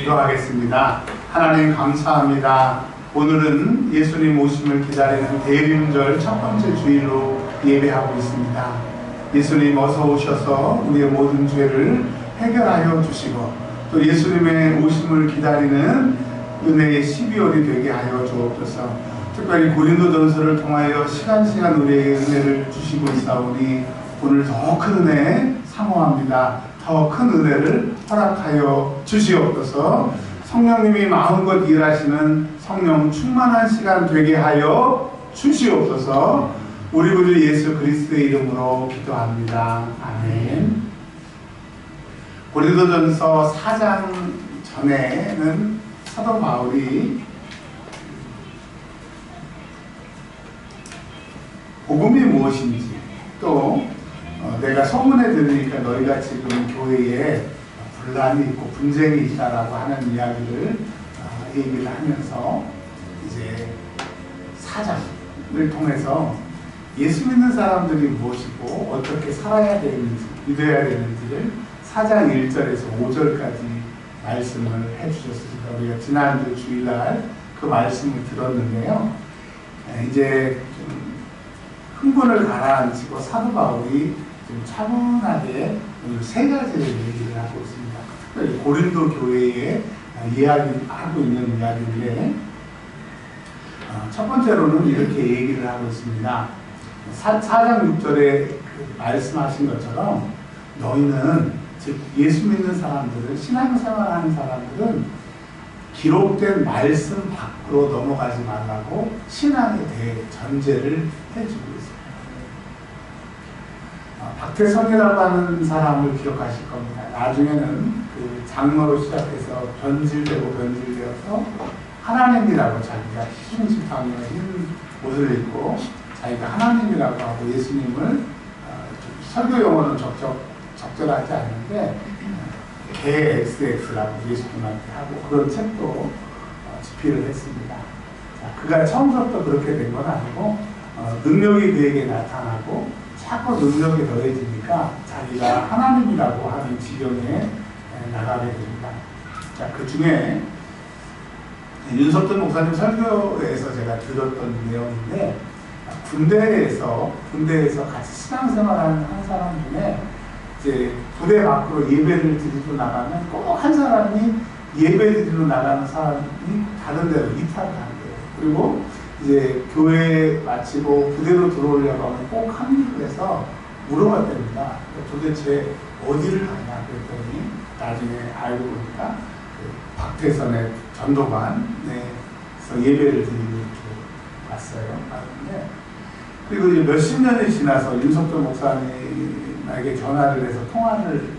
기도하겠습니다. 하나님 감사합니다. 오늘은 예수님 오심을 기다리는 대림절 첫 번째 주일로 예배하고 있습니다. 예수님 어서 오셔서 우리의 모든 죄를 해결하여 주시고 또 예수님의 오심을 기다리는 은혜의 12월이 되게 하여 주옵소서. 특별히 고린도전서를 통하여 시간 우리에게 은혜를 주시고 있사오니 오늘 더 큰 은혜 사모합니다. 더 큰 은혜를 허락하여 주시옵소서. 성령님이 마음껏 일하시는 성령 충만한 시간 되게 하여 주시옵소서. 우리 구주 예수 그리스도의 이름으로 기도합니다. 아멘. 고린도전서 4장 전에는 사도 바울이 복음이 무엇인지 또 내가 소문에 들으니까 너희가 지금 교회에 분란이 있고 분쟁이 있다라고 하는 이야기를 얘기를 하면서 이제 4장을 통해서 예수 믿는 사람들이 무엇이고 어떻게 살아야 되는지 믿어야 되는지를 4장 1절에서 5절까지 말씀을 해주셨습니다. 우리가 지난주 주일날 그 말씀을 들었는데요. 이제 좀 흥분을 가라앉히고 사도 바울이 좀 차분하게 오늘 세 가지를 얘기를 하고 있습니다. 특별히 고린도 교회에 이야기하고 있는 이야기인데 첫 번째로는 이렇게 얘기를 하고 있습니다. 4장 6절에 말씀하신 것처럼 너희는 즉 예수 믿는 사람들은 신앙생활하는 사람들은 기록된 말씀 밖으로 넘어가지 말라고 신앙에 대해 전제를 해주고 있습니다. 박태선이라고 하는 사람을 기억하실 겁니다. 나중에는 그 장로로 시작해서 변질되어서 하나님이라고 자기가 희중지팡이와 흰 옷을 입고 자기가 하나님이라고 하고 예수님을 설교 용어는 적절하지 않는데 개 XX라고 예수님한테 하고 그런 책도 집필을 했습니다. 자, 그가 처음부터 그렇게 된 건 아니고 능력이 그에게 나타나고 자꾸 능력이 더해지니까 자기가 하나님이라고 하는 지경에 나가게 됩니다. 자, 그 중에 윤석준 목사님 설교에서 제가 들었던 내용인데 군대에서 같이 신앙생활하는 한 사람 중에 이제 부대 밖으로 예배를 드리러 나가면 꼭 한 사람이 예배 드리러 나가는 사람이 다른 데로 이탈을 한대요. 그리고 이제 교회 마치고 부대로 들어오려고 하면 꼭 합류를 해서 물어봤답니다. 도대체 어디를 가냐 그랬더니 나중에 알고 보니까 그 박태선의 전도관에서 예배를 드리고 이렇게 왔어요. 갔는데 그리고 이제 몇십 년이 지나서 윤석준 목사님에게 전화를 해서 통화를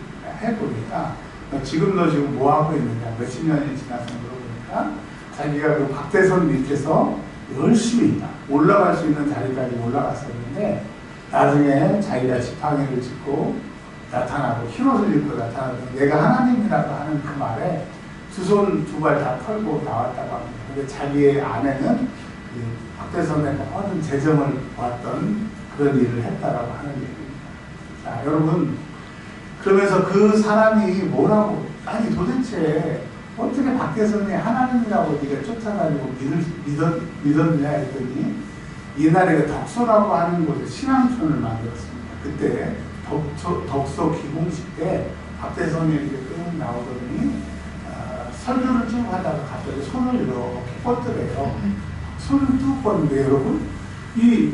해보니까 지금 너 지금 뭐 하고 있느냐 몇십 년이 지나서 물어보니까 자기가 그 박태선 밑에서 열심히 올라갈 수 있는 자리까지 올라갔었는데 나중에 자기가 지팡이를 짚고 나타나고 흰옷을 입고 나타나서 내가 하나님이라고 하는 그 말에 두 손 두 발 다 털고 나왔다고 합니다. 근데 자기의 아내는 박태선의 모든 재정을 보았던 그런 일을 했다라고 하는 얘기입니다. 자, 여러분 그러면서 그 사람이 뭐라고 아니 도대체 어떻게 박태선이 하나님이라고 네가 쫓아다니고 믿었느냐 했더니 옛날에 덕소라고 하는 곳에 신앙촌을 만들었습니다. 그때 덕소 기공식 때 박태선이 이렇게 쭉 나오더니 설교를 쭉 하다가 갑자기 손을 이렇게 뻗더래요. 손을 쭉 뻗는데 여러분 이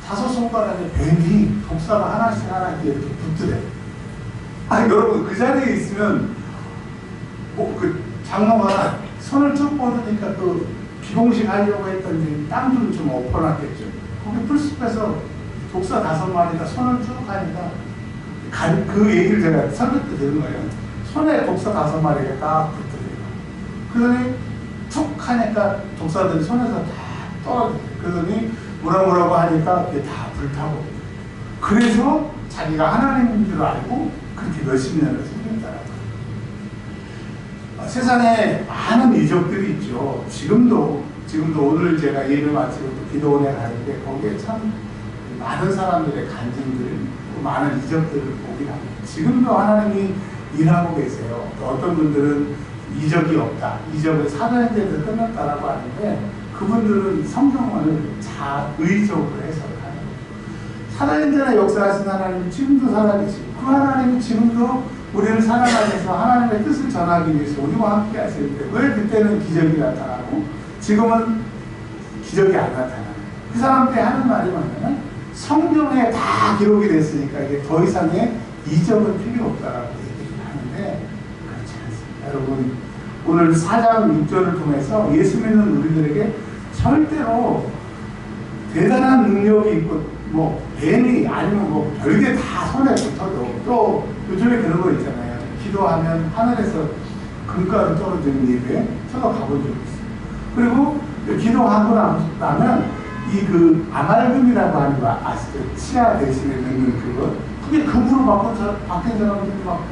다섯 손가락에 뱀이 독사가 하나씩 이렇게 붙더래. 아니 여러분 그 자리에 있으면 그 장로가 손을 쭉 뻗으니까 그 기공식 하려고 했더니 땅 좀 엎어놨겠죠. 거기 풀숲에서 독사 5마리가 손을 쭉 하니까 그 얘기를 제가 설교 때 들은 거예요. 손에 독사 5마리가 딱 붙더래요. 그러더니 툭 하니까 독사들이 손에서 다 떨어져. 그러더니 뭐라고 하니까 그게 다 불타고. 그래서 자기가 하나님인 줄 알고 그렇게 몇십 년을 숨겼다라고. 세상에 많은 이적들이 있죠. 지금도 오늘 제가 예배 마치고 또 기도원에 가는데 거기에 참 많은 사람들의 간증들, 많은 이적들을 보긴 합니다. 지금도 하나님이 일하고 계세요. 또 어떤 분들은 이적이 없다. 이적은 사도행전에서 끝났다라고 하는데 그분들은 성경을 자의적으로 해석하는 거예요. 사도행전에 역사하신 하나님 지금도 살아계시고 그 하나님이 지금도 우리를 사랑하기 위해서 하나님의 뜻을 전하기 위해서 우리와 함께 하시는데 왜 그때는 기적이 나타나고 지금은 기적이 안 나타나요? 그 사람들이 하는 말이 뭐냐면 성경에 다 기록이 됐으니까 이게 더 이상의 이적은 필요 없다라고 얘기를 하는데 그렇지 않습니다. 여러분 오늘 4장 6절을 통해서 예수 믿는 우리들에게 절대로 대단한 능력이 있고 뭐 뱀이 아니면 뭐 별게 다 손에 붙어도 또 요즘에 그런 거 있잖아요. 기도하면 하늘에서 금가루 떨어지는 예배 저도 가본 적이 있어요. 그리고 기도하고 나면 이 그 아말금이라고 하는 거 아시죠? 치아 대신에 넣는 그거 그게 금으로 바뀐 사람들이 막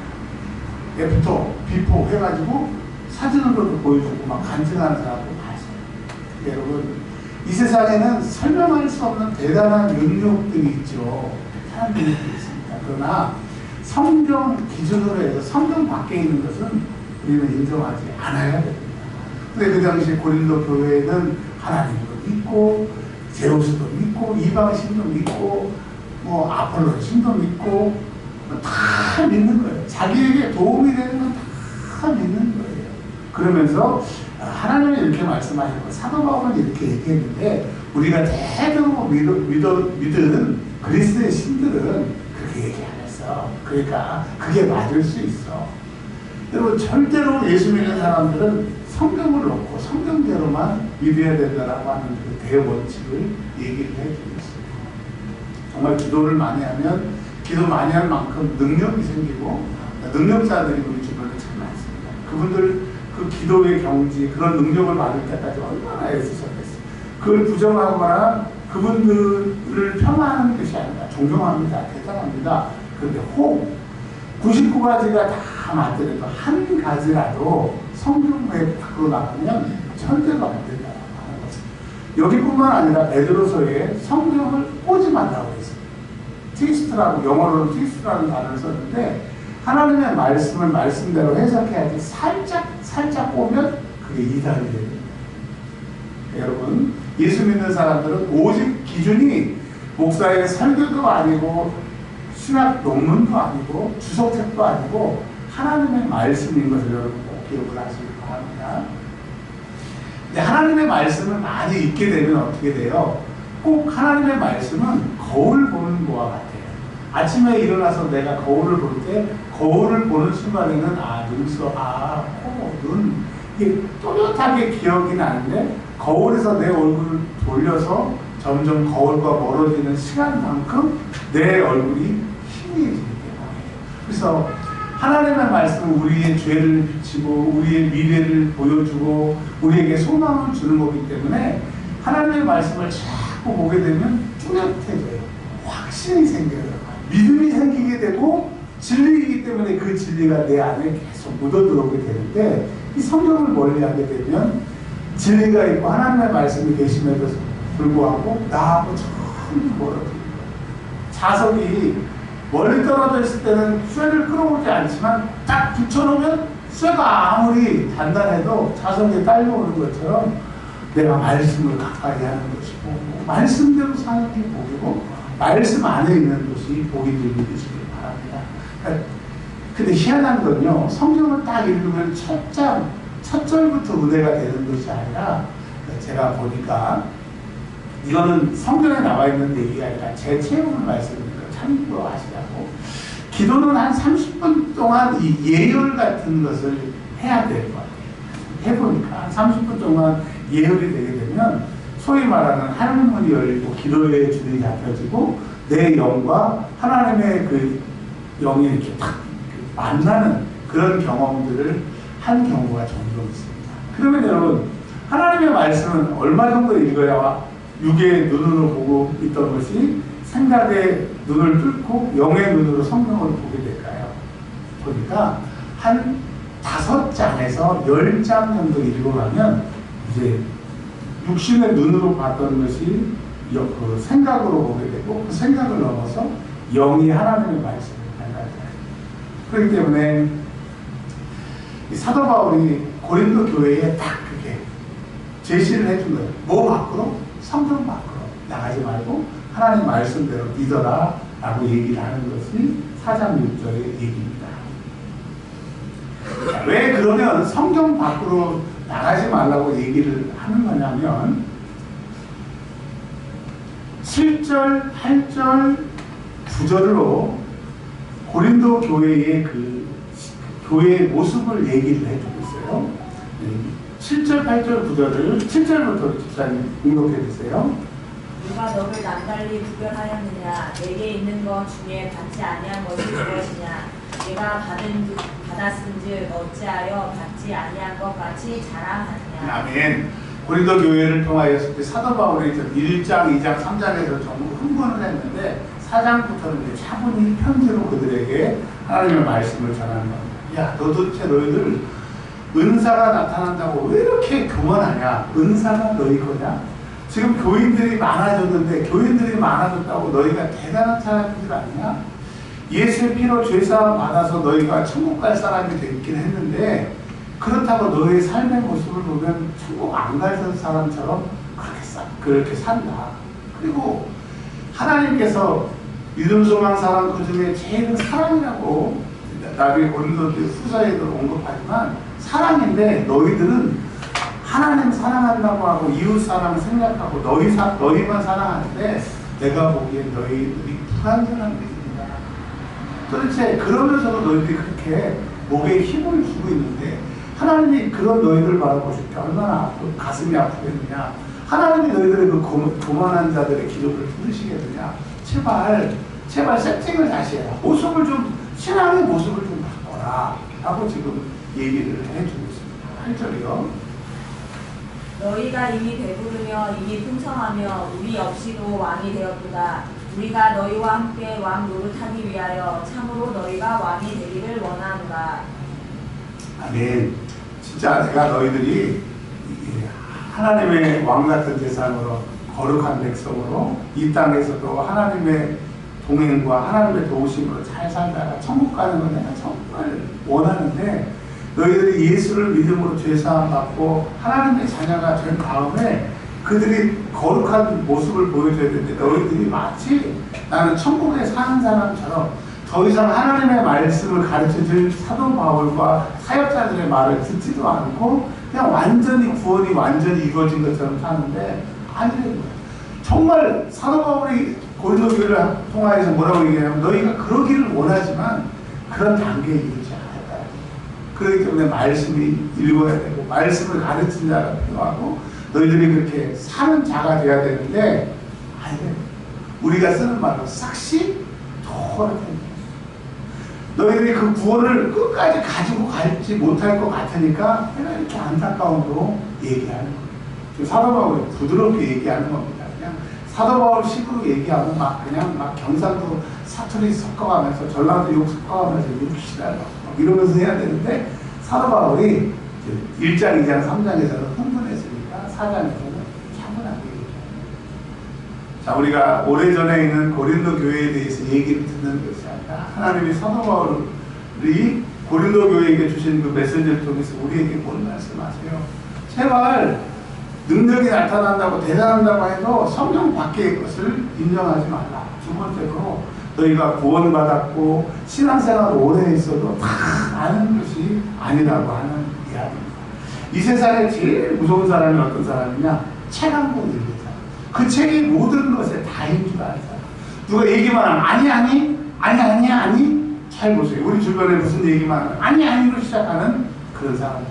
애프터 비포 해가지고 사진으로도 보여주고 막 간증하는 사람도 봤어요. 여러분 이 세상에는 설명할 수 없는 대단한 능력들이 있죠. 대단한 능력들이 있습니다. 그러나 성경 기준으로 해서 성경 밖에 있는 것은 우리는 인정하지 않아야 됩니다. 근데 그 당시 고린도 교회에는 하나님도 믿고 제우스도 믿고 이방신도 믿고 뭐 아폴로 신도 믿고 다 믿는 거예요. 자기에게 도움이 되는 건 다 믿는 거예요. 그러면서 하나님이 이렇게 말씀하시고 사도 바울은 이렇게 얘기했는데 우리가 대대로 믿은 그리스도의 신들은 그렇게 얘기 안 했어. 그러니까 그게 맞을 수 있어. 여러분 절대로 예수 믿는 사람들은 성경을 놓고 성경대로만 믿어야 된다라고 하는 그 대원칙을 얘기를 해주고 있습니다. 정말 기도를 많이 하면 기도 많이 할 만큼 능력이 생기고 능력자들이 우리 주변에 참 많습니다. 그분들 그 기도의 경지 그런 능력을 받을 때까지 얼마나 애쓰셨겠어요. 그걸 부정하거나 그분들을 폄하하는 것이 아니라 존경합니다. 대단합니다. 그런데 99가지가 다 맞더라도 한 가지라도 성경 외 밖으로 나가면 절대로 안 된다고 하는 거죠. 여기뿐만 아니라 베드로서에 성경을 꼬지 말라고 했어요. 트위스트라고 영어로는 트위스트라는 단어를 썼는데 하나님의 말씀을 말씀대로 해석해야지 살짝 꼬면 그게 이단이 됩니다. 여러분 예수 믿는 사람들은 오직 기준이 목사의 설교도 아니고 신학 논문도 아니고 주석책도 아니고 하나님의 말씀인 것을 여러분 꼭 기억을 하시기 바랍니다. 근데 하나님의 말씀을 많이 읽게 되면 어떻게 돼요? 꼭 하나님의 말씀은 거울 보는 거와 같아요. 아침에 일어나서 내가 거울을 볼 때 거울을 보는 순간에는 눈썹, 코, 눈 이게 또렷하게 기억이 나는데 거울에서 내 얼굴을 돌려서 점점 거울과 멀어지는 시간만큼 내 얼굴이 희미해지기 때문이에요. 그래서 하나님의 말씀은 우리의 죄를 비치고 우리의 미래를 보여주고 우리에게 소망을 주는 거기 때문에 하나님의 말씀을 자꾸 보게 되면 뚜렷해져요. 확신이 생겨요. 믿음이 생기게 되고 진리이기 때문에 그 진리가 내 안에 계속 묻어들어오게 되는데 이 성경을 멀리하게 되면 진리가 있고 하나님의 말씀이 계심에도 불구하고 나하고 전혀 멀어져요. 자석이 멀리 떨어져 있을 때는 쇠를 끌어오지 않지만 딱 붙여놓으면 쇠가 아무리 단단해도 자석에 딸려오는 것처럼 내가 말씀을 가까이 하는 것이 보고 말씀대로 사는 게 복이고 말씀 안에 있는 것이 복이 되시길 바랍니다. 근데 희한한 건요, 성경을 딱 읽으면 첫 절부터 은혜가 되는 것이 아니라 제가 보니까 이거는 성경에 나와 있는 얘기가 아니라 제 체험을 말씀드리니까 참고하시라고. 기도는 한 30분 동안 이 예열 같은 것을 해야 될 것 같아요. 해보니까 30분 동안 예열이 되게 되면 소위 말하는 하늘 문이 열리고 기도의 줄이 잡혀지고 내 영과 하나님의 그 영이 이렇게 딱 만나는 그런 경험들을 한 경우가 종종 있습니다. 그러면 여러분 하나님의 말씀은 얼마 정도 읽어야 육의 눈으로 보고 있던 것이 생각의 눈을 뚫고 영의 눈으로 성경을 보게 될까요? 보니까 한 5장에서 10장 정도 읽어가면 이제 육신의 눈으로 봤던 것이 그 생각으로 보게 되고 그 생각을 넘어서 영이 하나님의 말씀을 만나게 돼요. 그렇기 때문에 이 사도 바울이 고린도 교회에 딱 그게 제시를 해준 거예요. 뭐 밖으로? 성경 밖으로 나가지 말고 하나님 말씀대로 믿어라 라고 얘기를 하는 것이 4장 6절의 얘기입니다. 자, 왜 그러면 성경 밖으로 나가지 말라고 얘기를 하는 거냐면 7절, 8절, 9절로 고린도 교회의 그 교회의 모습을 얘기를 해주고 있어요. 7절, 8절, 9절을 7절부터 집사님 공독해 주세요. 누가 너를 남달리 구별하였느냐? 내게 있는 것 중에 받지 아니한 것이 무엇이냐? 내가 받았은즉 어찌하여 받지 아니한 것 같이 자랑하느냐? 아멘. 고린도 교회를 통하여서 사도 바울이 1장, 2장, 3장에서 전부 흥분을 했는데 4장부터는 차분히 편지로 그들에게 하나님의 말씀을 전하는 겁니다. 야, 도대체 너희들 은사가 나타난다고 왜 이렇게 교만하냐? 은사가 너희 거냐? 지금 교인들이 많아졌는데 교인들이 많아졌다고 너희가 대단한 사람들 아니냐? 예수의 피로 죄사함 받아서 너희가 천국 갈 사람이 되긴 했는데 그렇다고 너의 삶의 모습을 보면 천국 안 갈 사람처럼 그렇게 산다. 그리고 하나님께서 믿음, 소망, 사랑 그 중에 제일은 사랑이라고 나중에 고린도 후서에도 언급하지만 사랑인데 너희들은 하나님 사랑한다고 하고 이웃 사랑 생각하고 너희만 사랑하는데 내가 보기엔 너희들이 불완전한 것입니다. 도대체 그러면서도 너희들이 그렇게 목에 힘을 주고 있는데 하나님이 그런 너희들 바라보실 때 얼마나 가슴이 아프겠느냐. 하나님이 너희들의 그 교만한 자들의 기도를 들으시겠느냐. 제발 세팅을 다시 해라. 모습을 좀 신앙의 모습을 좀 바꿔라 라고 지금 얘기를 해주고 있습니다. 8절이요. 너희가 이미 배부르며 이미 풍성하며 우리 없이도 왕이 되었도다. 우리가 너희와 함께 왕 노릇하기 위하여 참으로 너희가 왕이 되기를 원하노라. 아멘. 진짜 내가 너희들이 하나님의 왕 같은 대상으로 거룩한 백성으로 이 땅에서도 하나님의 동행과 하나님의 도우심으로 잘 살다가 천국 가는 걸 내가 정말 원하는데 너희들이 예수를 믿음으로 죄사함 받고 하나님의 자녀가 된 다음에 그들이 거룩한 모습을 보여줘야 되는데 너희들이 마치 나는 천국에 사는 사람처럼 더 이상 하나님의 말씀을 가르쳐줄 사도 바울과 사역자들의 말을 듣지도 않고 그냥 완전히 구원이 완전히 이루어진 것처럼 사는데 아니래요. 정말 사도 바울이 고린도 교회를 통하여서 뭐라고 얘기하냐면 너희가 그러기를 원하지만 그런 단계에 이르지 않았다. 그렇기 때문에 말씀이 읽어야 되고 말씀을 가르친 자가 필요하고 너희들이 그렇게 사는 자가 돼야 되는데 아니래요. 우리가 쓰는 말로 싹시 토라고 너희들이 그 구원을 끝까지 가지고 갈지 못할 것 같으니까 내가 이렇게 안타까움으로 얘기하는 거예요. 사도 바울이 부드럽게 얘기하는 겁니다. 그냥 사도 바울 식으로 얘기하면 그냥 경상도 사투리 섞어가면서 전라도 욕 섞어가면서 이렇게 이러면서 해야 되는데 사도 바울이 1장, 2장, 3장에서는 흥분했으니까 4장에서는 차분하게 얘기합니다. 자, 우리가 오래전에 있는 고린도 교회에 대해서 얘기를 듣는 것이 아니라 하나님이 사도 바울이 고린도 교회에게 주신 그 메시지를 통해서 우리에게 뭔 말씀하세요? 제발 능력이 나타난다고 대단한다고 해도 성령 밖의 것을 인정하지 말라. 두 번째로 너희가 구원받았고 신앙생활 오래 했어도 다 아는 것이 아니라고 하는 이야기입니다. 이 세상에 제일 무서운 사람이 어떤 사람이냐? 책 한 권 읽는 사람. 그 책이 모든 것에 다인 줄 아는 사람. 누가 얘기만 하면 아니 잘 보세요. 우리 주변에 무슨 얘기만 하면 아니로 시작하는 그런 사람들.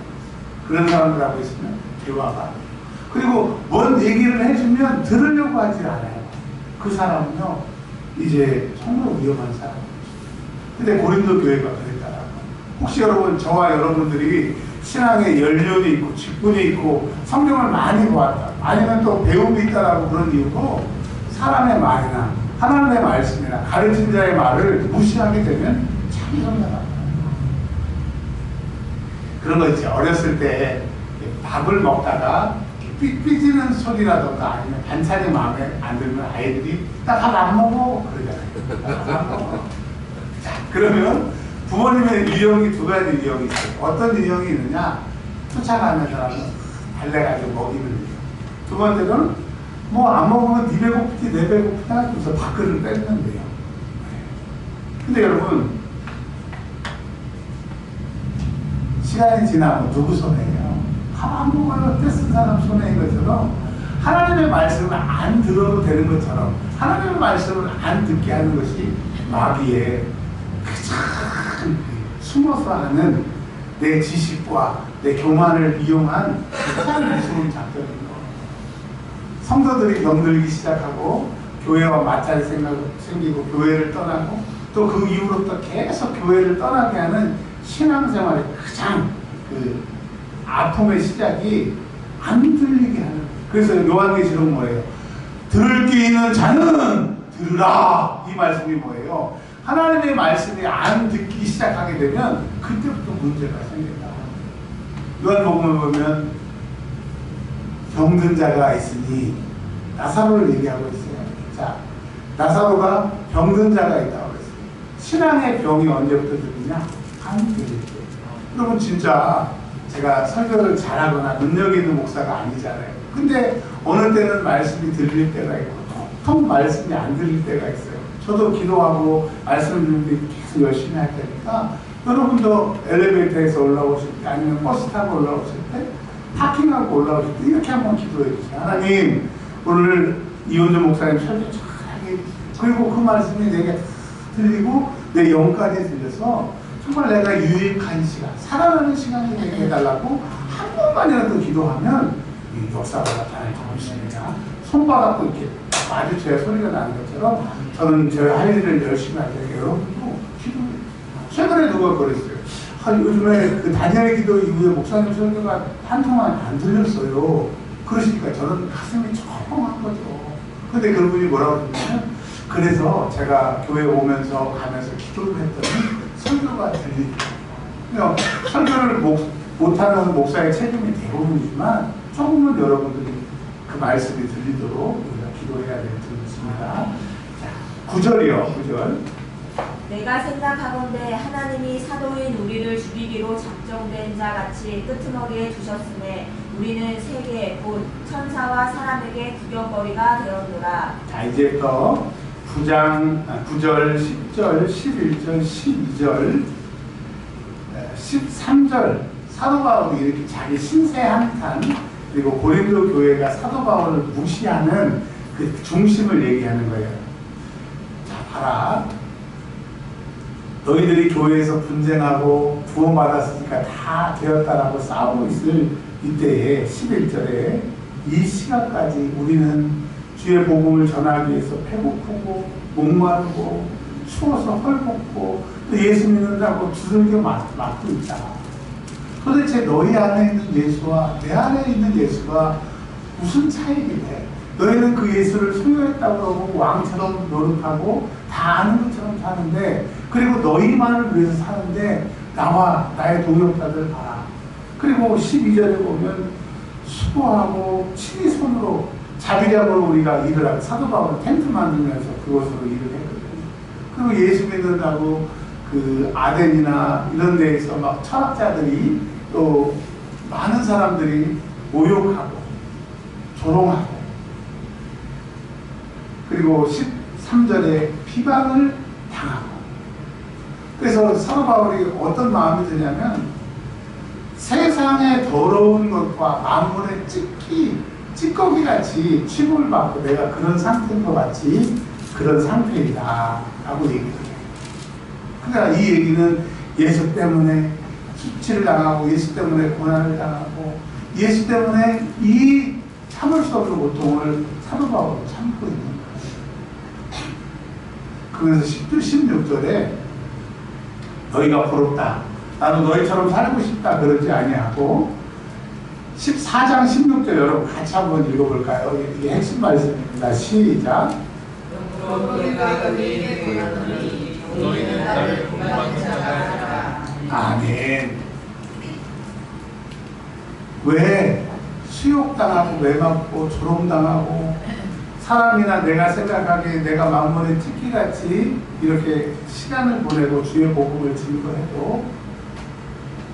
그런 사람들하고 있으면 대화가 안 돼요. 그리고 뭔 얘기를 해주면 들으려고 하지 않아요. 그 사람은요 이제 정말 위험한 사람이죠. 근데 고린도 교회가 그랬다라고. 혹시 여러분 저와 여러분들이 신앙에 연륜이 있고 직분이 있고 성경을 많이 보았다 아니면 또 배움이 있다라고 그런 이유로 사람의 말이나 하나님의 말씀이나 가르친 자의 말을 무시하게 되면 자기 성장합니다. 그런 거 있지. 어렸을 때 밥을 먹다가 삐지는 소리라던가 아니면 반찬이 마음에 안 들면 아이들이 나 밥 안 먹어 그러잖아요. 밥 안 먹어. 자, 그러면 부모님의 유형이 두 가지 유형이 있어요. 어떤 유형이 있느냐? 쫓아가는 사람은 달래가지고 먹이는 유형. 두 번째로는 뭐 안 먹으면 네 배고프지 내 배고프다 하면서 밥그릇을 뺏는데요. 근데 여러분, 시간이 지나면 누구 손해예요? 밥 안 먹으면 뺏은 사람 손해인 것처럼, 하나님의 말씀을 안 들어도 되는 것처럼, 하나님의 말씀을 안 듣게 하는 것이 마귀의 가장 숨어서 하는 내 지식과 내 교만을 이용한 가장 무서운 작전인 거. 성도들이 병들기 시작하고 교회와 마찰이 생기고 교회를 떠나고 또 그 이후로부터 계속 교회를 떠나게 하는 신앙생활의 가장 그 아픔의 시작이 안 들리게 하는. 그래서 요한계시록 뭐예요? 들을 귀 있는 자는 들으라. 이 말씀이 뭐예요? 하나님의 말씀이 안 듣기 시작하게 되면 그때부터 문제가 생긴다. 요한복음을 보면 병든 자가 있으니 나사로를 얘기하고 있어요. 자, 나사로가 병든 자가 있다고 그랬어요. 신앙의 병이 언제부터 들리냐? 안 들릴 때. 여러분 진짜 제가 설교를 잘하거나 능력 있는 목사가 아니잖아요. 근데 어느 때는 말씀이 들릴 때가 있고 통 말씀이 안 들릴 때가 있어요. 저도 기도하고 말씀을 듣는데 계속 열심히 할 테니까 여러분도 엘리베이터에서 올라오실 때 아니면 버스 타고 올라오실 때 파킹하고 올라오실 때 이렇게 한번 기도해 주세요. 하나님, 오늘 이원주 목사님 설교 잘하게 그리고 그 말씀이 내게 들리고 내 영까지 들려서 정말 내가 유익한 시간, 살아나는 시간이 되게 해달라고 한 번만이라도 기도하면 이 역사가 나타날 것입니다. 손바닥도 이렇게 마주쳐야 소리가 나는 것처럼 저는 제 할 일을 열심히 할 때 여러분도 기도해요. 최근에 누가 그랬어요. 요즘에 그 다니엘 기도 이후에 목사님 설교가 한 통만 안 들렸어요. 그러시니까 저는 가슴이 ચો한 거죠. 근데 그분이 뭐라고 했냐면, 그래서 제가 교회 오면서 가면서 기도를 했더니 설교가 들리더라고요. 설교를 못하는 목사의 책임이 대부분이지만 조금은 여러분들이 그 말씀이 들리도록 우리가 기도해야 될 것입니다. 자, 9절이요. 9절. 내가 생각하건대 하나님이 사도인 우리를 죽이기로 작정된 자 같이 끄트머리에 두셨음에 우리는 세계 곧 천사와 사람에게 구경거리가 되었노라. 자, 이제부터 9절, 10절, 11절, 12절, 13절 사도 바울이 이렇게 자기 신세 한탄 그리고 고린도 교회가 사도 바울을 무시하는 그 중심을 얘기하는 거예요. 자, 봐라. 너희들이 교회에서 분쟁하고 구원받았으니까 다 되었다라고 싸우고 있을 이때에 11절에 이 시간까지 우리는 주의 복음을 전하기 위해서 배고프고 목마르고 추워서 헐벗고 또 예수 믿는다고 두들겨 맞고 있다. 도대체 너희 안에 있는 예수와 내 안에 있는 예수가 무슨 차이길래 너희는 그 예수를 소유했다고 하고 왕처럼 노릇하고 다 아는 것처럼 사는데 그리고 너희만을 위해서 사는데 나와 나의 동역자들 봐라. 그리고 12절에 보면 수고하고 친히 손으로 자비력으로 우리가 일을 하고 사도 바울은 텐트 만들면서 그것으로 일을 했거든요. 그리고 예수 믿는다고 그 아덴이나 이런 데에서 막 철학자들이 또 많은 사람들이 모욕하고 조롱하고 그리고 13절에 비방을 당하고 그래서 사도 바울이 어떤 마음이 드냐면 세상의 더러운 것과 만물의 찌꺼기같이 취급을 받고 내가 그런 상태인 것 같이 그런 상태이다 라고 얘기를 해요. 그러니까 이 얘기는 예수 때문에 수치를 당하고 예수 때문에 고난을 당하고 예수 때문에 이 참을 수 없는 고통을 사도 바울은 참고 있는 거예요. 그래서 10절 16절에 너희가 부럽다. 나도 너희처럼 살고 싶다. 그러지 아니하고 14장 16절 여러분 같이 한번 읽어볼까요? 이게 핵심 말씀입니다. 시작. 너희는 나를 본받는 자가 아멘. 왜 수욕당하고 매맞고 조롱당하고 사람이나 내가 생각하기에 내가 만물의 토끼같이 이렇게 시간을 보내고 주의 복음을 증거해도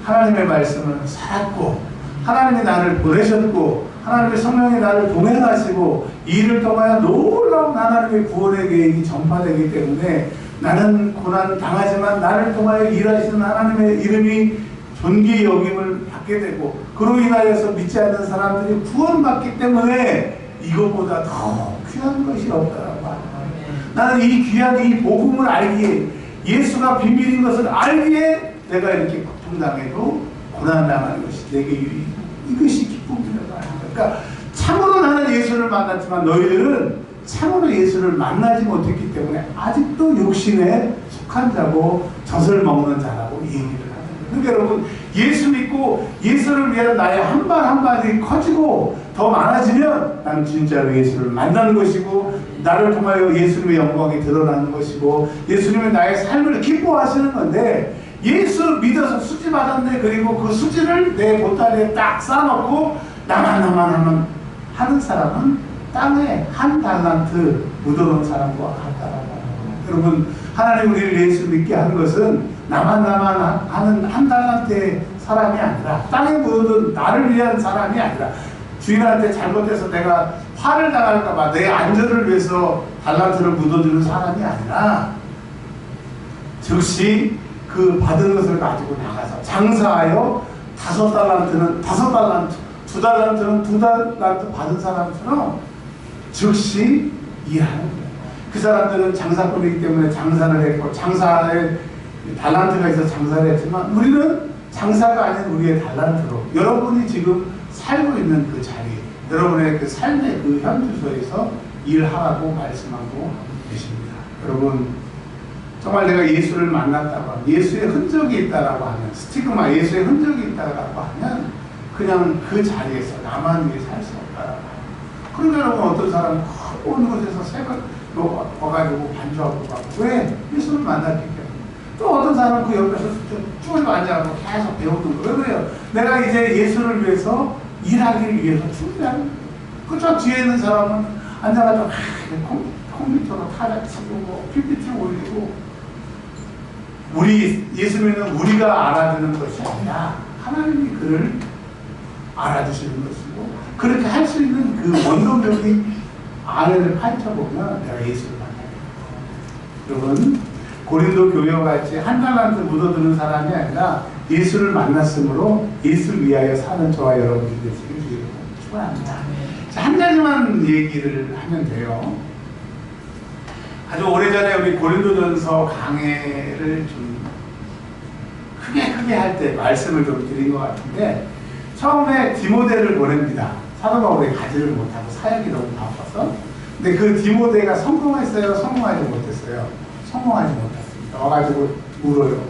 하나님의 말씀은 살았고 하나님이 나를 보내셨고 하나님의 성령이 나를 동행하시고 이를 통하여 놀라운 하나님의 구원의 계획이 전파되기 때문에 나는 고난 당하지만 나를 통하여 일하시는 하나님의 이름이 존귀 여김을 받게 되고 그로 인하여서 믿지 않는 사람들이 구원받기 때문에 이것보다 더 귀한 것이 없다라고 합니다. 나는 이 귀한 이 복음을 알기에 예수가 비밀인 것을 알기에 내가 이렇게 고통당해도 고난당하는 것이 내게 유익이고 이것이 기쁨이라고 합니다. 그러니까 참으로 나는 예수를 만났지만 너희들은 참으로 예수를 만나지 못했기 때문에 아직도 육신에 속한 자고 젖을 먹는 자라고 얘기를 합니다. 그러니까 여러분 예수 믿고 예수를 위한 나의 한 발 한 발이 커지고 더 많아지면 나는 진짜로 예수를 만나는 것이고 나를 통하여 예수님의 영광이 드러나는 것이고 예수님의 나의 삶을 기뻐하시는 건데 예수 믿어서 수지 받았네 그리고 그 수지를 내 보따리에 딱 쌓아놓고 나만 하는 사람은 땅에 한 달란트 묻어놓은 사람과 같다라고 합니다. 여러분 하나님 우리를 예수 믿게 한 것은 나만 하는 한 달란트의 사람이 아니라 땅에 묻어둔 나를 위한 사람이 아니라 주인한테 잘못해서 내가 화를 당할까봐 내 안전을 위해서 달란트를 묻어주는 사람이 아니라 즉시 그 받은 것을 가지고 나가서 장사하여 5달란트는 5달란트 2달란트는 2달란트 받은 사람처럼 즉시 일하는 거예요. 그 사람들은 장사꾼이기 때문에 장사를 했고 장사에 달란트가 있어서 장사를 했지만 우리는 장사가 아닌 우리의 달란트로 여러분이 지금 살고 있는 그 자리 여러분의 그 삶의 그 현주소에서 일하라고 말씀하고 계십니다. 여러분 정말 내가 예수를 만났다고 하면 예수의 흔적이 있다라고 하면 스티그마 예수의 흔적이 있다라고 하면 그냥 그 자리에서 나만 위해 살 수 없다라고 합니다. 그러면 여러분 어떤 사람은 어느 곳에서 새벽 와가지고 반주하고 가고 왜? 예수를 만났기 때문에. 또 어떤 사람은 그 옆에서 쭉 앉아가지고 계속 배우는 거예요. 왜 그래요? 내가 이제 예수를 위해서 일하기를 위해서 준비하는 거예요. 그쪽 뒤에 있는 사람은 앉아가지고 컴퓨터로 타자치고 뭐 PPT 올리고 우리 예수 믿는 우리가 알아주는 것이 아니라 하나님이 그를 알아주시는 것이고 그렇게 할 수 있는 그 원동력이 안을 파헤쳐보면 내가 예수를 만나요. 여러분 고린도 교회와 같이 한 달란트 묻어두는 사람이 아니라 예수를 만났으므로 예수를 위하여 사는 저와 여러분이 되시길 주의로 축원합니다. 한 가지만 얘기를 하면 돼요. 아주 오래전에 우리 고린도전서 강해를 좀 크게 할 때 말씀을 좀 드린 것 같은데 처음에 디모데를 보냅니다. 사도 바울이 가지를 못하고 사역이 너무 바빠서. 근데 그 디모데가 성공했어요? 성공하지 못했어요? 성공하지 못했습니다. 와가지고 물어요.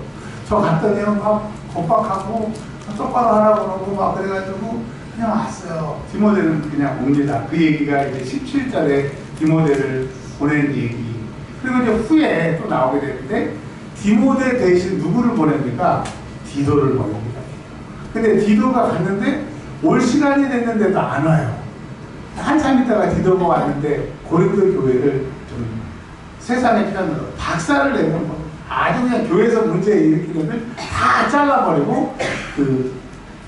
저 갔더니요 막 겁박하고 똑바로 하라고 그러고 막 그래가지고 그냥 왔어요. 디모데는 그냥 옵니다. 그 얘기가 이제 17절에 디모데를 보낸 얘기. 그리고 이제 후에 또 나오게 되는데 디모데 대신 누구를 보냅니까? 디도를 보냅니다. 근데 디도가 갔는데 올 시간이 됐는데도 안 와요. 한참 있다가 디도가 왔는데 고린도 교회를 좀 세상의 편으로 박살을 내는 거. 아주 그냥 교회에서 문제 일으키는 다 잘라버리고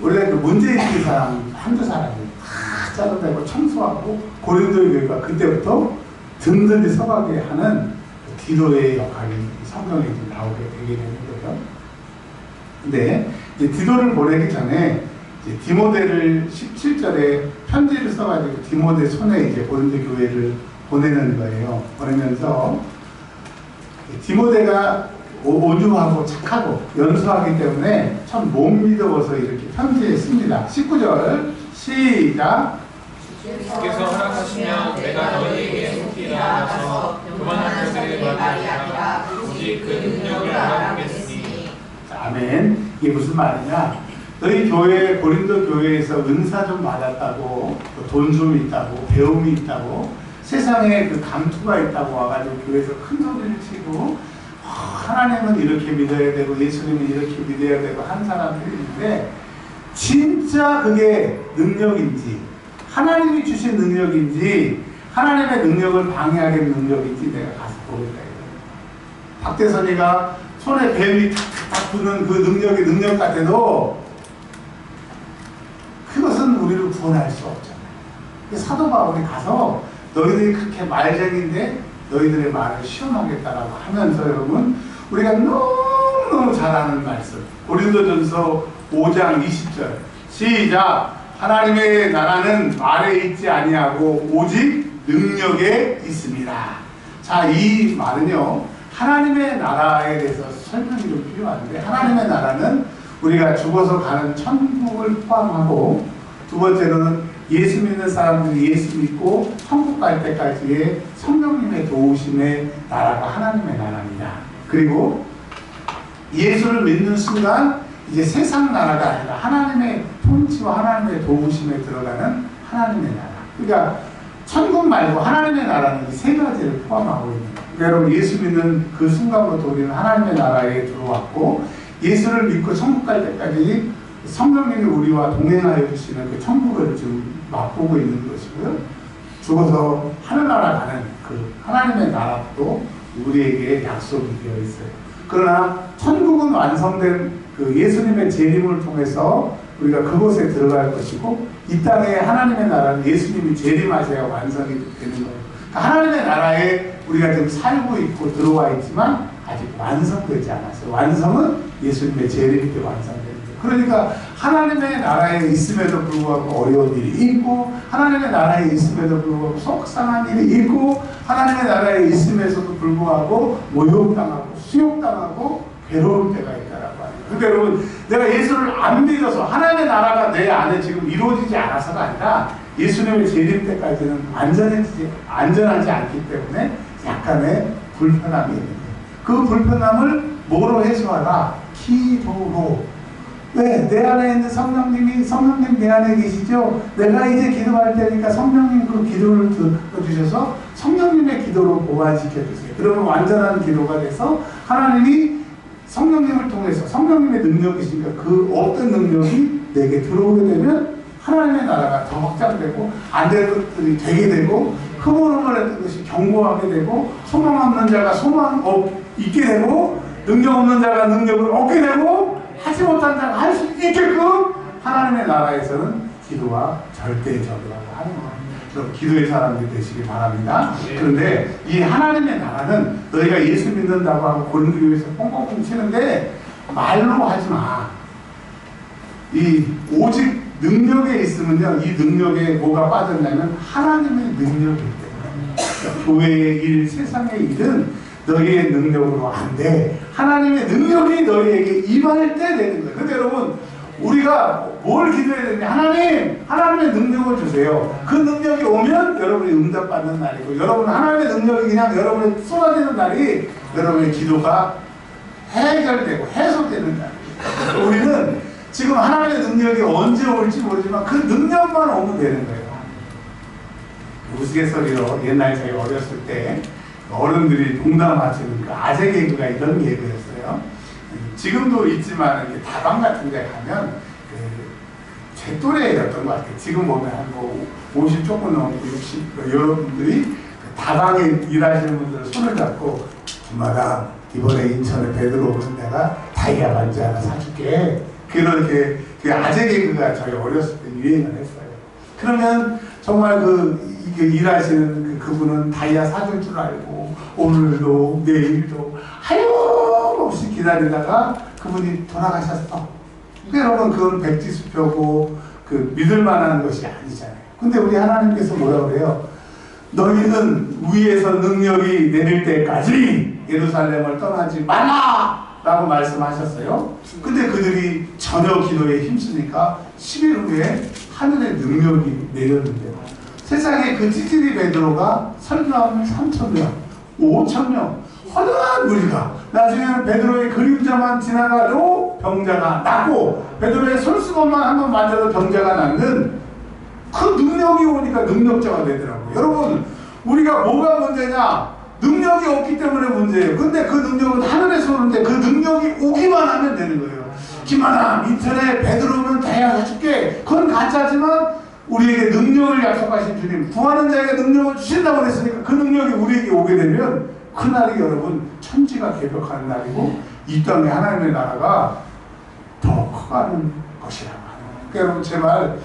원래 그 문제 일으킨 사람 한두 사람이 다 잘라내고 청소하고 고린도 교회가 그때부터 든든히 서가게 하는 디도의 역할이 성경에 나오게 되게 되는 거예요. 근데 이제 디도를 보내기 전에 이제 디모데를 17절에 편지를 써가지고 디모데 손에 이제 고린도 교회를 보내는 거예요. 보내면서 디모데가 온유하고 착하고 연수하기 때문에 참 못 믿어서 이렇게 편지에 씁니다. 19절 시작. 주께서 허락하시면 내가 너희에게 속히 나아가서 교만한 자들의 말이 아니라 오직 그 능력을 알아보겠으니. 아멘. 이게 무슨 말이냐? 너희 교회 고린도 교회에서 은사 좀 받았다고 돈 좀 있다고 배움이 있다고 세상에 그 감투가 있다고 와가지고 교회에서 큰 소리를 치고 하나님은 이렇게 믿어야 되고 예수님은 이렇게 믿어야 되고 한 사람들이 있는데 진짜 그게 능력인지 하나님이 주신 능력인지 하나님의 능력을 방해하겠는 능력이 있지 내가 가서 보겠다. 박대선이가 손에 뱀이 탁탁 붙는 그 능력이 능력 같아도 그것은 우리를 구원할 수 없잖아요. 사도 바울이 가서 너희들이 그렇게 말쟁인데 너희들의 말을 시험하겠다라고 하면서 여러분 우리가 너무너무 잘 아는 말씀 고린도전서 5장 20절 시작 하나님의 나라는 말에 있지 아니하고 오직 능력에 있습니다. 자, 이 말은요 하나님의 나라에 대해서 설명이 좀 필요한데 하나님의 나라는 우리가 죽어서 가는 천국을 포함하고 두 번째로는 예수 믿는 사람들이 예수 믿고 천국 갈 때까지의 성령님의 도우심의 나라가 하나님의 나라입니다. 그리고 예수를 믿는 순간 이제 세상 나라가 아니라 하나님의 통치와 하나님의 도우심에 들어가는 하나님의 나라. 그러니까 천국 말고 하나님의 나라는 이 세 가지를 포함하고 있는 거예요. 그러니까 여러분 예수 믿는 그 순간부터 우리는 하나님의 나라에 들어왔고 예수를 믿고 천국 갈 때까지 성령님이 우리와 동행하여 주시는 그 천국을 지금 맛보고 있는 것이고요. 죽어서 하늘나라 가는 그 하나님의 나라도 우리에게 약속이 되어 있어요. 그러나 천국은 완성된 그 예수님의 재림을 통해서 우리가 그곳에 들어갈 것이고 이 땅에 하나님의 나라는 예수님이 재림하셔야 완성이 되는 거예요. 그러니까 하나님의 나라에 우리가 지금 살고 있고 들어와 있지만 아직 완성되지 않았어요. 완성은 예수님의 재림 때 완성되는 거예요. 그러니까 하나님의 나라에 있음에도 불구하고 어려운 일이 있고 하나님의 나라에 있음에도 불구하고 속상한 일이 있고 하나님의 나라에 있음에서도 불구하고 모욕당하고 수욕당하고 괴로울 때가 있다라고 하죠. 근데 여러분 내가 예수를 안 믿어서 하나님의 나라가 내 안에 지금 이루어지지 않아서가 아니라 예수님의 재림 때까지는 안전하지 않기 때문에 약간의 불편함이 있는데 그 불편함을 뭐로 해소하라? 기도로. 왜? 내 안에 있는 성령님 내 안에 계시죠? 내가 이제 기도할 때니까 성령님 그 기도를 들어주셔서 성령님의 기도로 보완시켜주세요. 그러면 완전한 기도가 돼서 하나님이 성령님을 통해서 성령님의 능력이시니까 그 어떤 능력이 내게 들어오게 되면 하나님의 나라가 더 확장되고 안 될 것들이 되게 되고 흐물흐물했던 것이 견고하게 되고 소망 없는 자가 소망 있게 되고 능력 없는 자가 능력을 얻게 되고 하지 못한 자가 할 수 있게끔 하나님의 나라에서는 기도가 절대적이라고 하는 거예요. 그럼 기도의 사람들이 되시기 바랍니다. 그런데 이 하나님의 나라는 너희가 예수 믿는다고 하고 고린도교회에서 뻥뻥뻥 치는데 말로 하지 마. 이 오직 능력에 있으면요, 이 능력에 뭐가 빠졌냐면 하나님의 능력이기 때문에. 그러니까 교회의 일, 세상의 일은 너희의 능력으로 안 돼. 하나님의 능력이 너희에게 임할 때 되는 거예요. 근데 여러분, 우리가 뭘 기도해야 되냐? 하나님의 능력을 주세요. 그 능력이 오면 여러분이 응답받는 날이고, 여러분 하나님의 능력이 그냥 여러분에 쏟아지는 날이 여러분의 기도가 해결되고 해소되는 날이에요. 우리는 지금 하나님의 능력이 언제 올지 모르지만 그 능력만 오면 되는 거예요. 우스갯소리로 옛날 저희 어렸을 때 어른들이 농담하시는 그 아재 개그가 이런 개그였어요. 지금도 있지만 이렇게 다방 같은 데 가면 제 또래였던 것 같아요. 지금 보면 한 50 조금 넘고 60 여러분들이 다방에 일하시는 분들 손을 잡고 엄마가 이번에 인천에 베드로 오는 데가 다이아 반지 하나 사줄게. 그렇게 그 아재 개그가 저희 어렸을 때 유행을 했어요. 그러면 정말 일하시는 그분은 다이아 사줄 줄 알고 오늘도 내일도 하염없이 기다리다가 그분이 돌아가셨어. 여러분 그건 백지수표고 그 믿을 만한 것이 아니잖아요. 근데 우리 하나님께서 뭐라 그래요? 너희는 위에서 능력이 내릴 때까지 예루살렘을 떠나지 말라! 라고 말씀하셨어요. 근데 그들이 전혀 기도에 힘쓰니까 10일 후에 하늘의 능력이 내렸는데요. 세상에 그 찌질이 베드로가 설교하면 3,000명, 5,000명, 허다한 무리가 나중에는 베드로의 그림자만 지나가도 병자가 낫고 베드로의 솔수건만 한번 만져도 병자가 낫는 그 능력이 오니까 능력자가 되더라고요. 여러분 우리가 뭐가 문제냐? 능력이 없기 때문에 문제예요. 근데 그 능력은 하늘에서 오는데 그 능력이 오기만 하면 되는 거예요. 김하나 인터넷 베드로면 다이아 사줄게. 그건 가짜지만 우리에게 능력을 약속하신 주님, 구하는 자에게 능력을 주신다고 했으니까 그 능력이 우리에게 오게 되면 그날이 여러분 천지가 개벽하는 날이고 이 땅에 하나님의 나라가 더 커가는 것이라고 하는 거예요. 그러니까 여러분 제발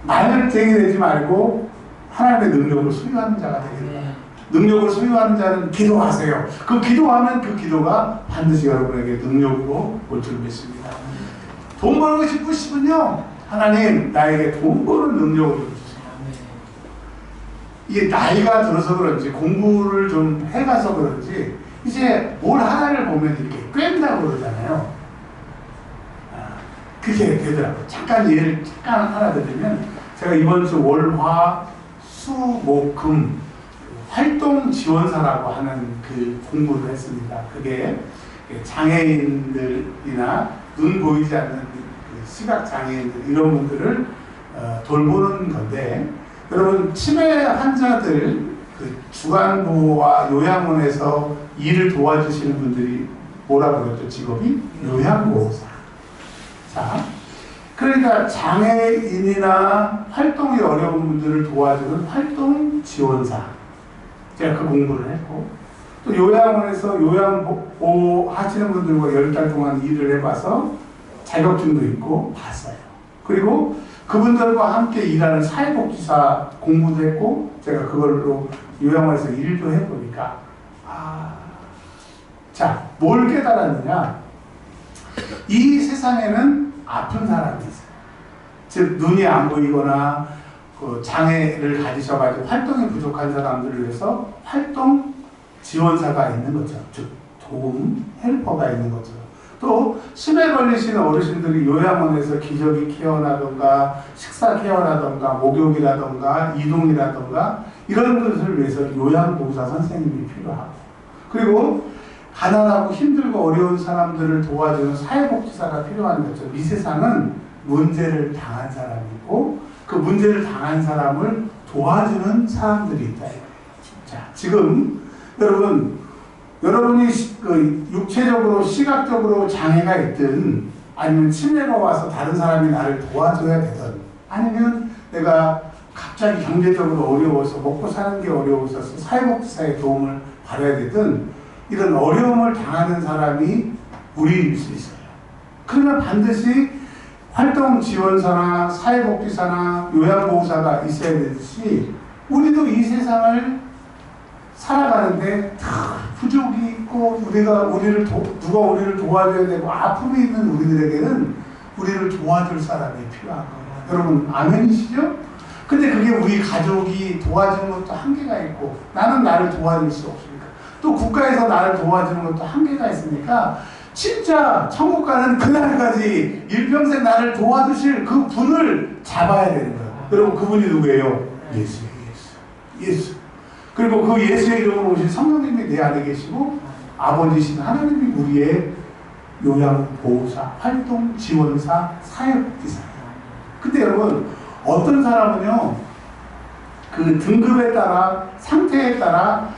말쟁이 되지 말고 하나님의 능력을 소유하는 자가 되겠다. 능력을 소유하는 자는 기도하세요. 그 기도하면 그 기도가 반드시 여러분에게 능력으로 올 줄 믿습니다. 돈 벌고 싶으시면요, 하나님 나에게 돈 버는 능력을 좀 주세요. 이게 나이가 들어서 그런지 공부를 좀 해가서 그런지 이제 뭘 하나를 보면 이렇게 꿰는다고 그러잖아요. 그게 되더라고요. 잠깐 예를 잠깐 하나 드리면, 제가 이번 주 월, 화, 수, 목, 금 활동 지원사라고 하는 그 공부를 했습니다. 그게 장애인들이나 눈 보이지 않는 시각 장애인들 이런 분들을 돌보는 건데, 여러분 치매 환자들 그 주간보호와 요양원에서 일을 도와주시는 분들이 뭐라고 그랬죠? 직업이 요양보호사. 자, 그러니까 장애인이나 활동이 어려운 분들을 도와주는 활동 지원사. 제가 그 공부를 했고, 또 요양원에서 요양보호 하시는 분들과 10달 동안 일을 해봐서 자격증도 있고 봤어요. 그리고 그분들과 함께 일하는 사회복지사 공부도 했고, 제가 그걸로 요양원에서 일도 해보니까 자, 뭘 깨달았느냐, 이 세상에는 아픈 사람이 있어요. 즉 눈이 안 보이거나 그 장애를 가지셔가지고 활동이 부족한 사람들을 위해서 활동 지원사가 있는 거죠. 즉 도움 헬퍼가 있는 거죠. 또 치매 걸리시는 어르신들이 요양원에서 기저귀 케어라던가 식사 케어라던가 목욕이라던가 이동이라던가 이런 것을 위해서 요양보호사 선생님이 필요하고, 그리고 가난하고 힘들고 어려운 사람들을 도와주는 사회복지사가 필요한 거죠. 이 세상은 문제를 당한 사람이 있고 그 문제를 당한 사람을 도와주는 사람들이 있다. 자, 지금 여러분이 그 육체적으로 시각적으로 장애가 있든, 아니면 치매가 와서 다른 사람이 나를 도와줘야 되든, 아니면 내가 갑자기 경제적으로 어려워서 먹고 사는 게 어려워서 사회복지사의 도움을 받아야 되든, 이런 어려움을 당하는 사람이 우리일 수 있어요. 그러면 반드시 활동 지원사나 사회복지사나 요양보호사가 있어야 되듯이, 우리도 이 세상을 살아가는데 부족이 있고 누가 우리를 도와줘야 되고 아픔이 있는 우리들에게는 우리를 도와줄 사람이 필요한 거예요. 여러분 아멘이시죠? 근데 그게 우리 가족이 도와주는 것도 한계가 있고, 나는 나를 도와줄 수 없으니까, 또 국가에서 나를 도와주는 것도 한계가 있으니까, 진짜 천국 가는 그날까지 일평생 나를 도와주실 그 분을 잡아야 되는 거예요. 여러분 그분이 누구예요? 예수. 그리고 그 예수의 이름으로 오신 성령님이 내 안에 계시고, 아버지신 하나님이 우리의 요양보호사, 활동 지원사, 사회복지사예요. 근데 여러분 어떤 사람은요, 그 등급에 따라 상태에 따라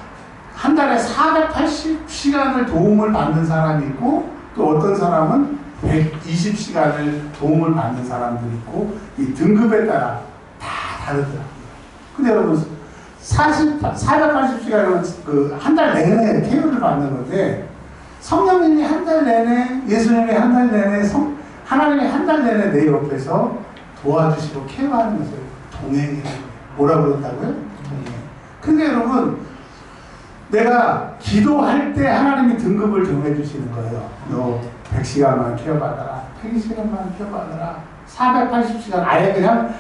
한 달에 480시간을 도움을 받는 사람이 있고, 또 어떤 사람은 120시간을 도움을 받는 사람들이 있고, 이 등급에 따라 다 다르더라고요. 근데 여러분 480시간은 그 한 달 내내 케어를 받는 건데, 성령님이 한 달 내내, 예수님이 한 달 내내, 하나님이 한 달 내내 내 옆에서 도와주시고 케어하는 것을 동행이라고 해요. 뭐라고 그런다고요? 동행. 근데 여러분, 내가 기도할 때 하나님이 등급을 정해주시는 거예요. 너 100시간만 케어받아라, 120시간만 케어받아라, 480시간 아예 그냥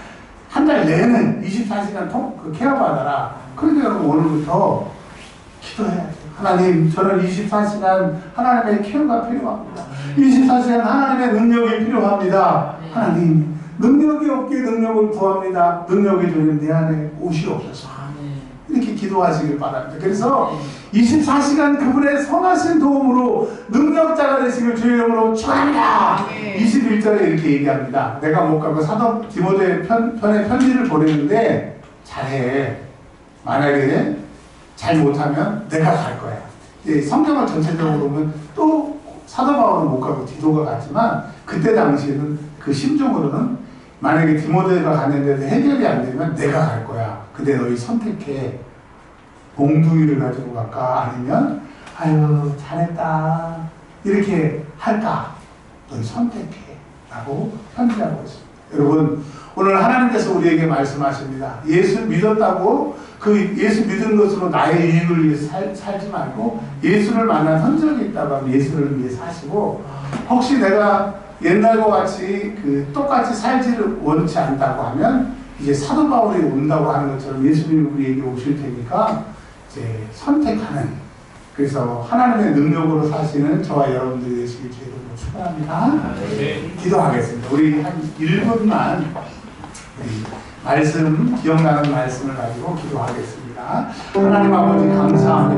한 달 내내 24시간 그 케어받아라. 그런데 여러분 오늘부터 기도해야 돼요. 하나님, 저는 24시간 하나님의 케어가 필요합니다. 24시간 하나님의 능력이 필요합니다. 하나님, 능력이 없기에 능력을 구합니다. 능력이 주님 내 안에 오시옵소서. 이렇게 기도하시길 바랍니다. 그래서 24시간 그분의 선하신 도움으로 능력자가 되시길 주의 이름으로 축원합니다. 21절에 이렇게 얘기합니다. 내가 못 가고 사도 디모데 편에 편지를 보내는데 잘해. 만약에 잘 못하면 내가 갈 거야. 성경을 전체적으로 보면 또 사도 바울은 못 가고 디도가 갔지만, 그때 당시에는 그 심정으로는 만약에 디모데가 갔는데도 해결이 안 되면 내가 갈 거야. 근데 너희 선택해. 몽둥이를 가지고 갈까? 아니면 아유 잘했다 이렇게 할까? 너희 선택해 라고 편지하고 있습니다. 여러분 오늘 하나님께서 우리에게 말씀하십니다. 예수 믿었다고 그 예수 믿은 것으로 나의 이익을 위해서 살지 말고 예수를 만난 흔적이 있다고 하면 예수를 위해 사시고, 혹시 내가 옛날과 같이 똑같이 살지를 원치 않다고 하면 이제 사도 바울이 온다고 하는 것처럼 예수님이 우리에게 오실 테니까 이제 선택하는, 그래서 하나님의 능력으로 사시는 저와 여러분들이 되시길 주의 이름으로 축원합니다. 네. 기도하겠습니다. 우리 한 1분만 우리 말씀, 기억나는 말씀을 가지고 기도하겠습니다. 하나님 아버지 감사합니다.